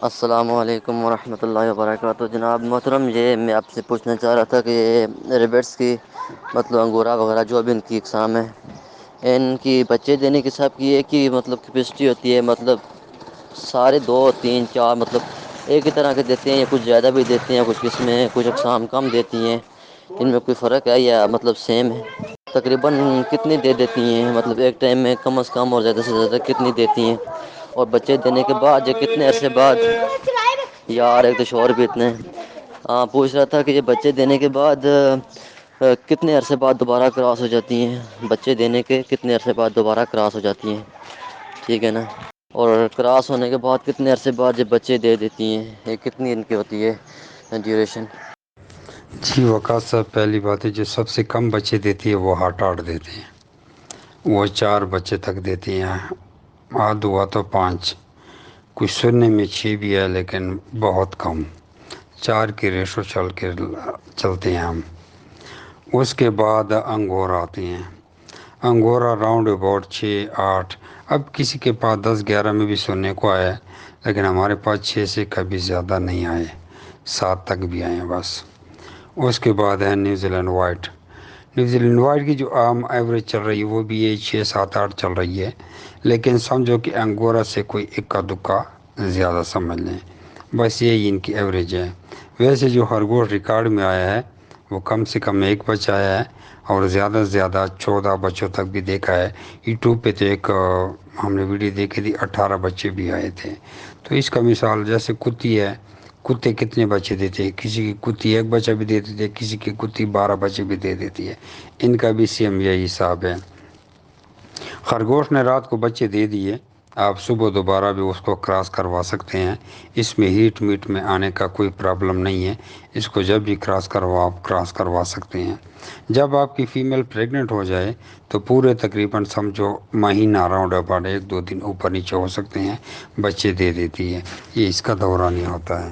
السلام علیکم ورحمۃ اللہ وبرکاتہ جناب محترم، یہ میں آپ سے پوچھنا چاہ رہا تھا کہ یہ ریبٹس کی مطلب انگورا وغیرہ جو بھی ان کی اقسام ہے، ان کی بچے دینے کے حساب کی ہے کہ مطلب کیپیسٹی ہوتی ہے، مطلب سارے دو تین چار مطلب ایک ہی طرح کے دیتے ہیں یا کچھ زیادہ بھی دیتے ہیں، کچھ قسمیں کچھ اقسام کم دیتی ہیں، ان میں کوئی فرق ہے یا مطلب سیم ہے؟ تقریباً کتنی دے دیتی ہیں مطلب ایک ٹائم میں کم از کم اور زیادہ سے زیادہ کتنی دیتی ہیں؟ اور بچے دینے کے بعد یا کتنے عرصے بعد یار ایک تو شور بھی اتنے ہاں پوچھ رہا تھا کہ یہ بچے دینے کے بعد کتنے عرصے بعد دوبارہ کراس ہو جاتی ہیں؟ بچے دینے کے کتنے عرصے بعد دوبارہ کراس ہو جاتی ہیں؟ ٹھیک ہے نا؟ اور کراس ہونے کے بعد کتنے عرصے بعد جب بچے دے دیتی ہیں، یہ کتنی ان کی ہوتی ہے ڈیوریشن؟ جی وقاص صاحب، پہلی بات ہے جو سب سے کم بچے دیتی ہے وہ 8 دیتے ہیں، وہ 4 بچے تک دیتی ہیں، آدھ ہوا تو 5، کچھ سننے میں 6 بھی ہے لیکن بہت کم، 4 کی ریشو چلتے ہیں ہم۔ اس کے بعد انگور آتے ہیں، انگورا راؤنڈ اباؤٹ 6 8، اب کسی کے پاس 10 11 میں بھی سننے کو آیا ہے، لیکن ہمارے پاس 6 سے کبھی زیادہ نہیں آئے، 7 تک بھی آئے ہیں بس۔ اس کے بعد ہے New Zealand white. New Zealand white کی جو عام ایوریج چل رہی ہے وہ بھی یہ 6 7 8 چل رہی ہے، لیکن سمجھو کہ انگورا سے کوئی اکا دکا زیادہ سمجھ لیں، بس یہی ان کی ایوریج ہے۔ ویسے جو خرگوش ریکارڈ میں آیا ہے وہ کم سے کم 1 بچہ آیا ہے، اور زیادہ سے زیادہ 14 بچوں تک بھی دیکھا ہے۔ یوٹیوب پہ تو ایک ہم نے ویڈیو دیکھی تھی 18 بچے بھی آئے تھے۔ تو اس کا مثال جیسے کتی ہے، کتے کتنے بچے دیتے ہیں، کسی کی کتی 1 بچہ بھی دے دیتی ہے، کسی کی کتی 12 بچے بھی دے دیتی ہے، ان کا بھی سیم یہی حساب ہے۔ خرگوش نے رات کو بچے دے دیے، آپ صبح دوبارہ بھی اس کو کراس کروا سکتے ہیں، اس میں ہیٹ میٹ میں آنے کا کوئی پرابلم نہیں ہے، اس کو جب بھی کراس کروا سکتے ہیں۔ جب آپ کی فیمیل پریگننٹ ہو جائے تو پورے تقریباً سمجھو مہینہ راؤنڈ اباؤٹ 1 2 دن اوپر نیچے ہو سکتے ہیں، بچے دے دیتی ہے، یہ اس کا دورانیہ ہوتا ہے۔